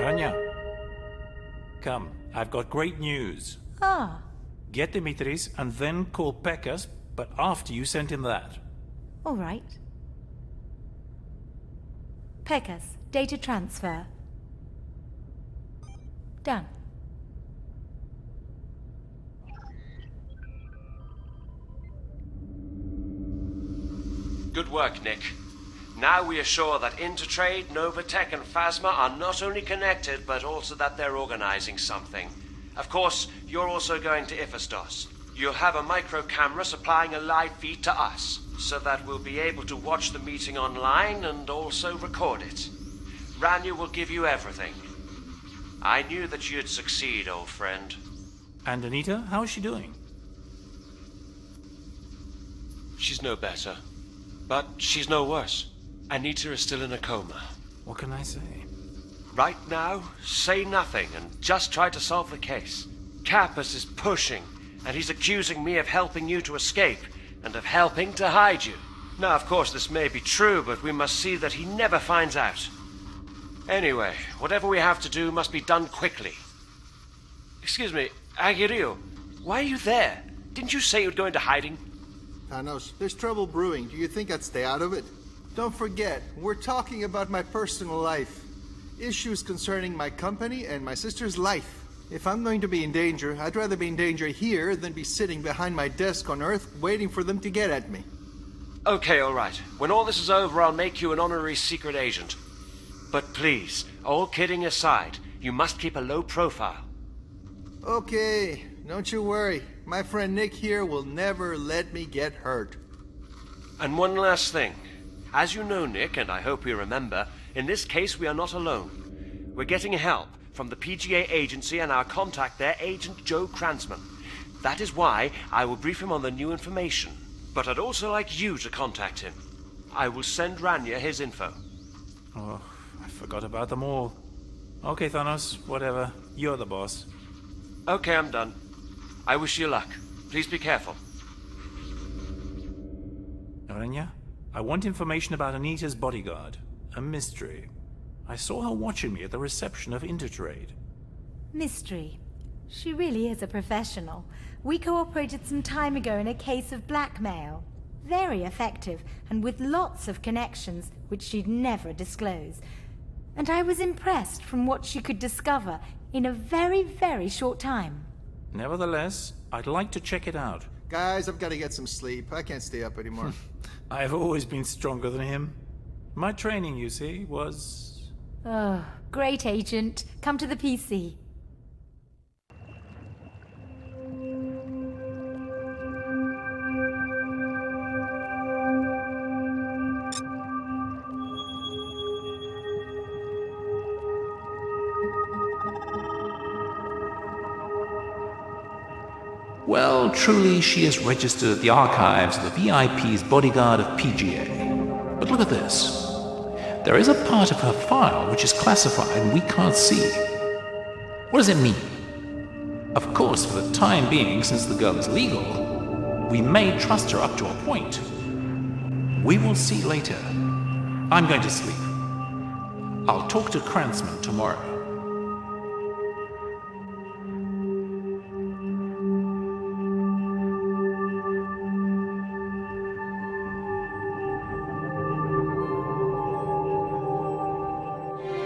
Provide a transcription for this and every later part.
Rania, come. I've got great news. Ah, Get Dimitris and then call Pekas, but after you sent him that. all right. Pekas, data transfer. Done. Good work, Nick. Now we are sure that Intertrade, Novatech, and Phasma are not only connected, but also that they're organizing something. Of course, you're also going to Iphistos. You'll have a micro camera supplying a live feed to us, so that we'll be able to watch the meeting online and also record it. Rania will give you everything. I knew that you'd succeed, old friend. And Anita, how's she doing? She's no better, but she's no worse. Anita is still in a coma. What can I say? Right now, say nothing and just try to solve the case. Kappas is pushing, and he's accusing me of helping you to escape and of helping to hide you. Now, of course, this may be true, but we must see that he never finds out. Anyway, whatever we have to do must be done quickly. Excuse me, Agirio, why are you there? Didn't you say you'd go into hiding? Thanos, there's trouble brewing. Do you think I'd stay out of it? Don't forget, we're talking about my personal life. Issues concerning my company and my sister's life. If I'm going to be in danger, I'd rather be in danger here than be sitting behind my desk on Earth waiting for them to get at me. Okay, all right. When all this is over, I'll make you an honorary secret agent. But please, all kidding aside, you must keep a low profile. Okay, don't you worry. My friend Nick here will never let me get hurt. And one last thing. As you know, Nick, and I hope you remember, in this case we are not alone. We're getting help from the PGA agency and our contact there, Agent Joe Kranzman. That is why I will brief him on the new information. But I'd also like you to contact him. I will send Rania his info. Oh, I forgot about them all. Okay, Thanos, whatever. You're the boss. Okay, I'm done. I wish you luck. Please be careful. Rania, I want information about Anita's bodyguard. A mystery. I saw her watching me at the reception of Intertrade. Mystery. She really is a professional. We cooperated some time ago in a case of blackmail. Very effective, and with lots of connections, which she'd never disclose. And I was impressed from what she could discover in a very, very short time. Nevertheless, I'd like to check it out. Guys, I've got to get some sleep. I can't stay up anymore. I've always been stronger than him. My training, you see, was... Oh, great agent. Come to the PC. Well, truly she is registered at the archives of the VIP's bodyguard of PGA. But look at this. There is a part of her file which is classified and we can't see. What does it mean? Of course, for the time being, since the girl is legal, we may trust her up to a point. We will see later. I'm going to sleep. I'll talk to Kranzman tomorrow.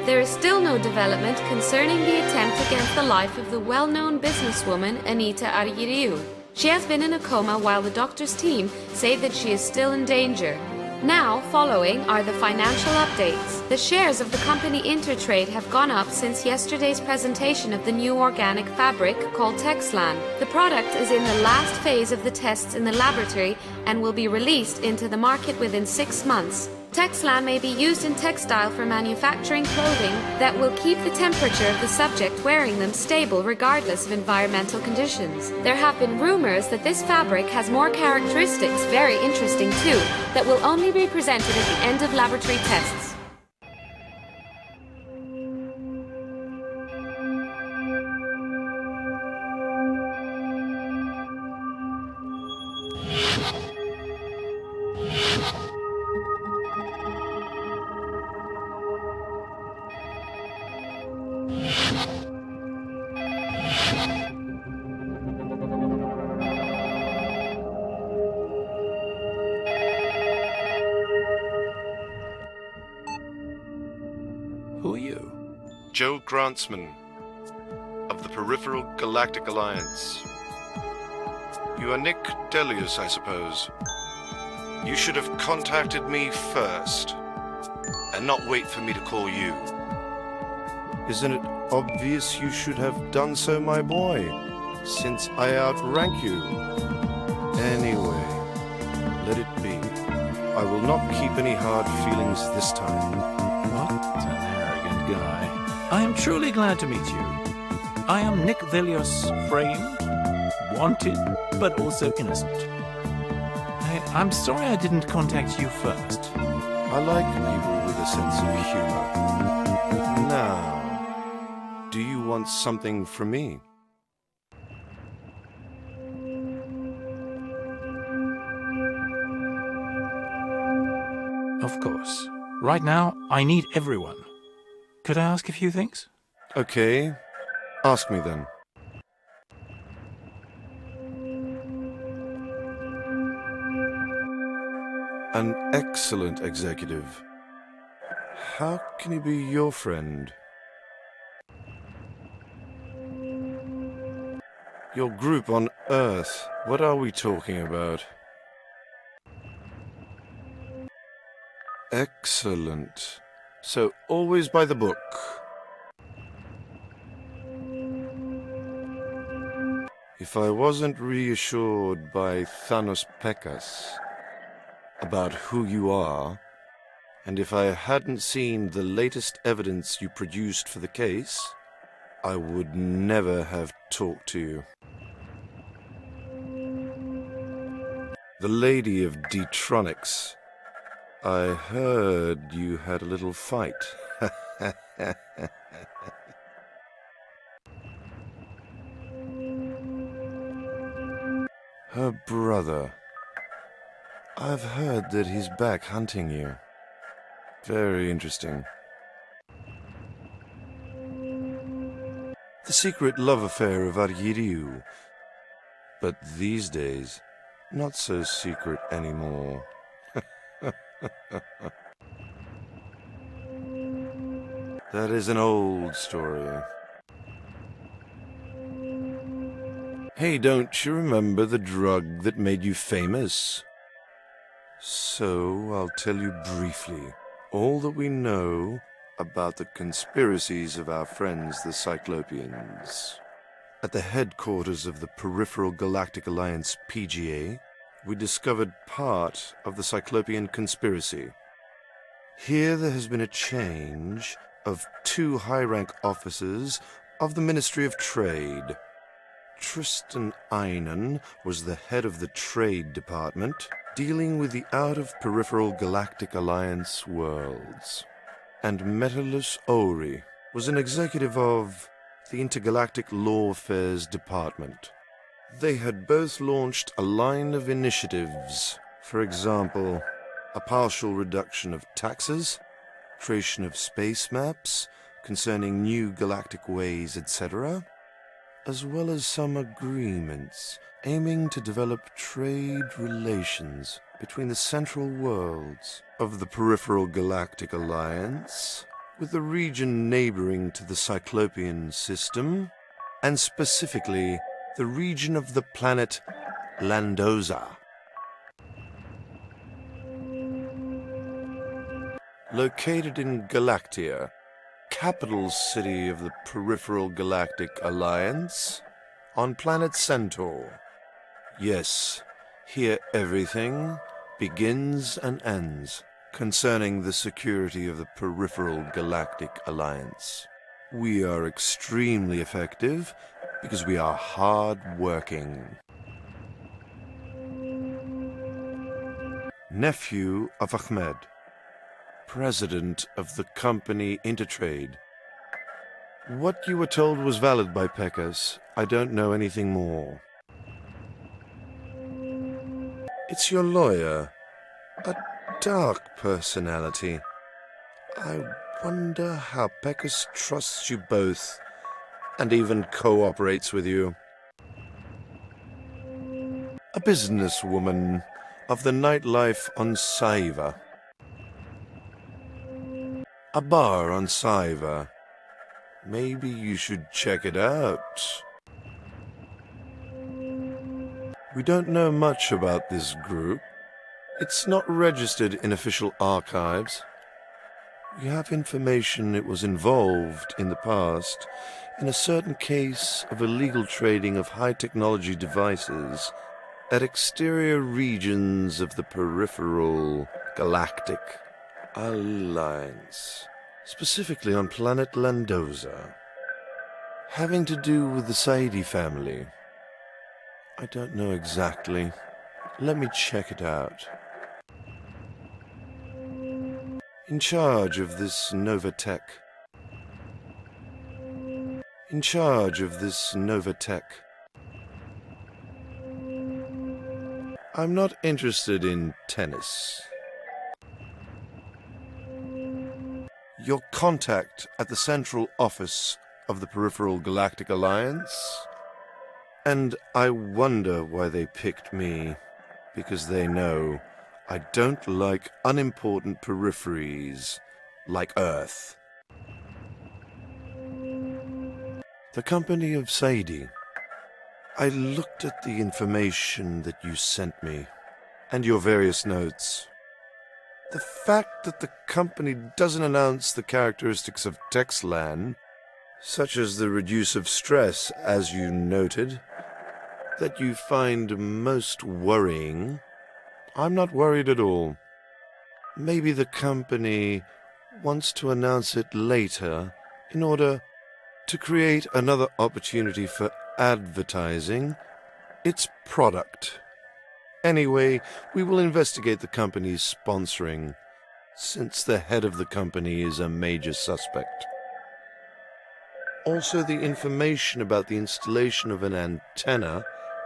There is still no development concerning the attempt against the life of the well-known businesswoman Anita Argiriou. She has been in a coma while the doctor's team say that she is still in danger. Now, following are the financial updates. The shares of the company Intertrade have gone up since yesterday's presentation of the new organic fabric called Texlan. The product is in the last phase of the tests in the laboratory and will be released into the market within 6 months. Texlan may be used in textile for manufacturing clothing that will keep the temperature of the subject wearing them stable regardless of environmental conditions. There have been rumors that this fabric has more characteristics, very interesting too, that will only be presented at the end of laboratory tests. Joe Grantsman of the Peripheral Galactic Alliance. You are Nick Delius, I suppose. You should have contacted me first, and not wait for me to call you. Isn't it obvious you should have done so, my boy, since I outrank you? Anyway, let it be. I will not keep any hard feelings this time. What an arrogant guy. I am truly glad to meet you. I am Nick Delius, framed, wanted, but also innocent. I'm sorry I didn't contact you first. I like people with a sense of humor. Now, do you want something from me? Of course. Right now, I need everyone. Could I ask a few things? Okay, ask me then. An excellent executive. How can he be your friend? Your group on Earth, what are we talking about? Excellent. So always by the book. If I wasn't reassured by Thanos Pekas about who you are, and if I hadn't seen the latest evidence you produced for the case, I would never have talked to you. The Lady of Detronics. I heard you had a little fight. Her brother. I've heard that he's back hunting you. Very interesting. The secret love affair of Aryiryu. But these days, not so secret anymore. That is an old story. Hey, don't you remember the drug that made you famous? So, I'll tell you briefly all that we know about the conspiracies of our friends the Cyclopeans. At the headquarters of the Peripheral Galactic Alliance PGA, we discovered part of the Cyclopean conspiracy. Here there has been a change of 2 high-rank officers of the Ministry of Trade. Tristan Einan was the head of the Trade Department, dealing with the out-of-Peripheral Galactic Alliance worlds. And Metallus Ori was an executive of the Intergalactic Law Affairs Department. They had both launched a line of initiatives, for example, a partial reduction of taxes, creation of space maps concerning new galactic ways, etc., as well as some agreements aiming to develop trade relations between the central worlds of the Peripheral Galactic Alliance with the region neighboring to the Cyclopean system, and specifically the region of the planet Landoza. Located in Galactia, capital city of the Peripheral Galactic Alliance, on planet Centaur. Yes, here everything begins and ends concerning the security of the Peripheral Galactic Alliance. We are extremely effective because we are hard-working. Nephew of Ahmed, president of the company Intertrade. What you were told was valid by Pekas. I don't know anything more. It's your lawyer, a dark personality. I wonder how Pekas trusts you both, and even cooperates with you. A businesswoman of the nightlife on Saiva. A bar on Saiva. Maybe you should check it out. We don't know much about this group. It's not registered in official archives. We have information it was involved in the past in a certain case of illegal trading of high-technology devices at exterior regions of the peripheral galactic alliance, specifically on planet Landoza, having to do with the Saidi family. I don't know exactly. Let me check it out. In charge of this Novatech. In charge of this Novatech. I'm not interested in tennis. Your contact at the central office of the Peripheral Galactic Alliance? And I wonder why they picked me, because they know I don't like unimportant peripheries like Earth. The company of Saidi. I looked at the information that you sent me, and your various notes. The fact that the company doesn't announce the characteristics of Texlan, such as the reduce of stress, as you noted, that you find most worrying, I'm not worried at all. Maybe the company wants to announce it later in order to create another opportunity for advertising its product. Anyway, we will investigate the company's sponsoring, since the head of the company is a major suspect. Also, the information about the installation of an antenna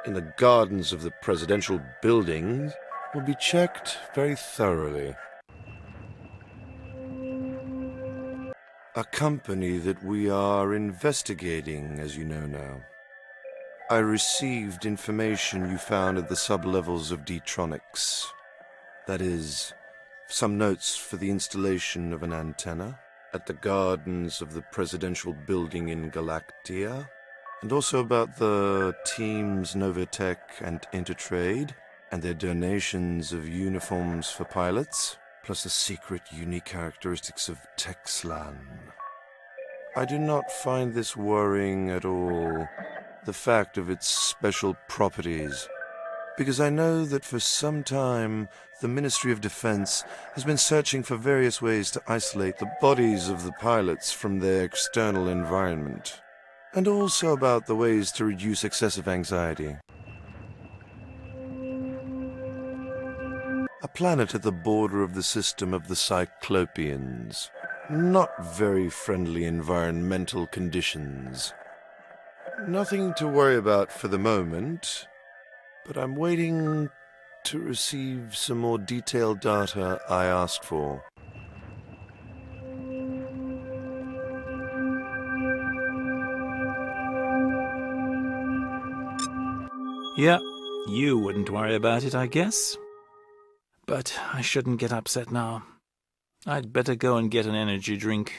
in the gardens of the presidential buildings will be checked very thoroughly. A company that we are investigating, as you know now. I received information you found at the sublevels of D-Tronics. That is, some notes for the installation of an antenna at the gardens of the presidential building in Galactia, and also about the teams Novatech and Intertrade, and their donations of uniforms for pilots, plus the secret unique characteristics of Texlan. I do not find this worrying at all, the fact of its special properties, because I know that for some time the Ministry of Defense has been searching for various ways to isolate the bodies of the pilots from their external environment, and also about the ways to reduce excessive anxiety. A planet at the border of the system of the Cyclopeans. Not very friendly environmental conditions. Nothing to worry about for the moment, but I'm waiting to receive some more detailed data I asked for. Yeah, you wouldn't worry about it, I guess. But I shouldn't get upset now. I'd better go and get an energy drink.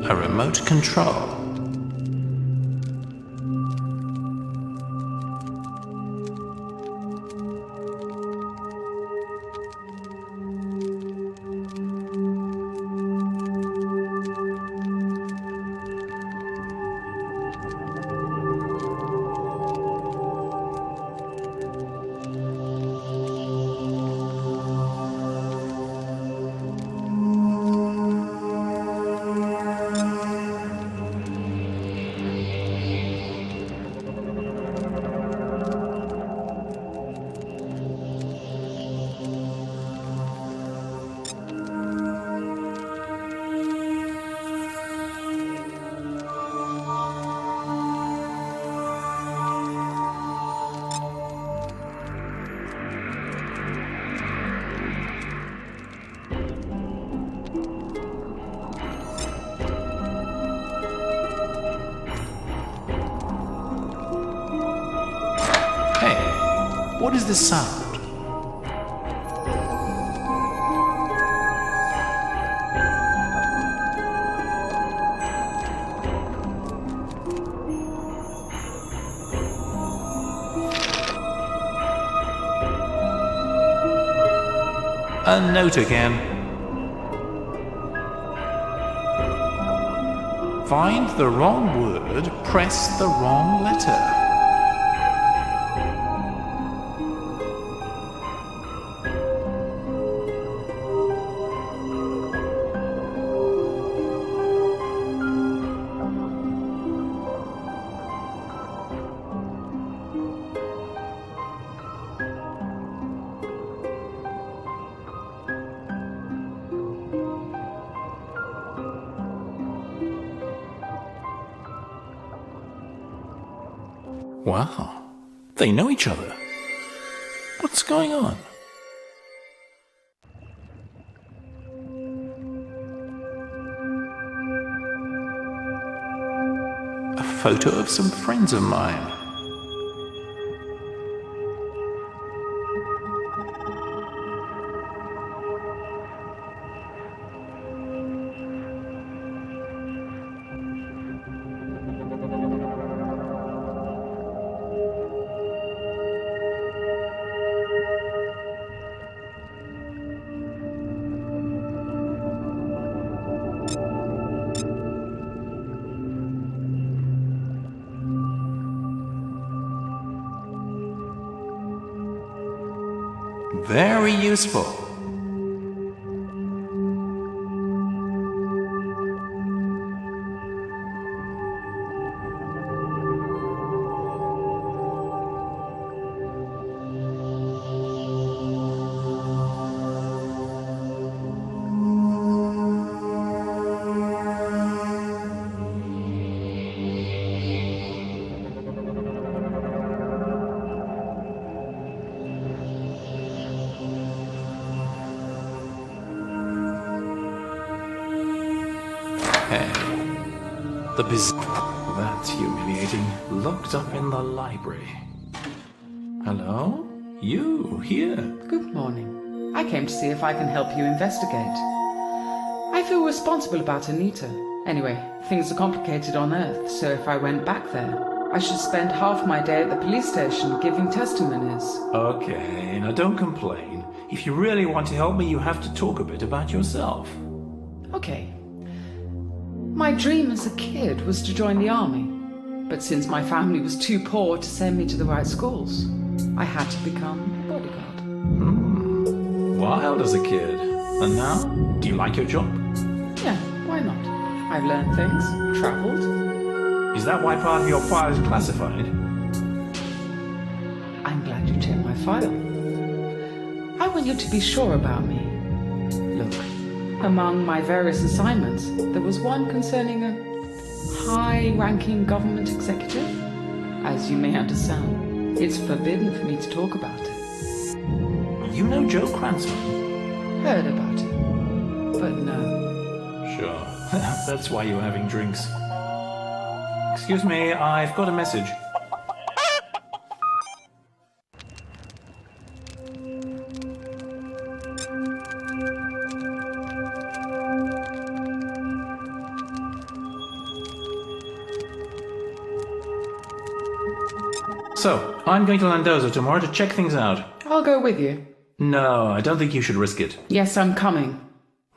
A remote control. What is this sound? A note again. Find the wrong word, press the wrong letter. Wow, they know each other. What's going on? A photo of some friends of mine. Very useful. The That's humiliating. Locked up in the library. Hello? You, here? Good morning. I came to see if I can help you investigate. I feel responsible about Anita. Anyway, things are complicated on Earth, so if I went back there, I should spend half my day at the police station giving testimonies. Okay, now don't complain. If you really want to help me, you have to talk a bit about yourself. Okay. My dream as a kid was to join the army, but since my family was too poor to send me to the right schools, I had to become a bodyguard. Wild as a kid. And now, do you like your job? Yeah, why not? I've learned things, traveled. Is that why part of your file is classified? I'm glad you checked my file. I want you to be sure about me. Look. Among my various assignments, there was one concerning a high-ranking government executive. As you may understand, it's forbidden for me to talk about it. You know Joe Cranston? Heard about it, but no. Sure. That's why you're having drinks. Excuse me, I've got a message. So, I'm going to Landoza tomorrow to check things out. I'll go with you. No, I don't think you should risk it. Yes, I'm coming.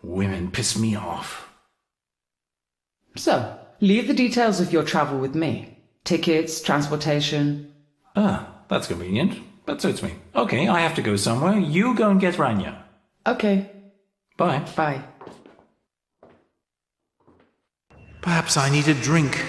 Women piss me off. So, leave the details of your travel with me. Tickets, transportation. Ah, that's convenient. That suits me. Okay, I have to go somewhere. You go and get Rania. Okay. Bye. Bye. Perhaps I need a drink.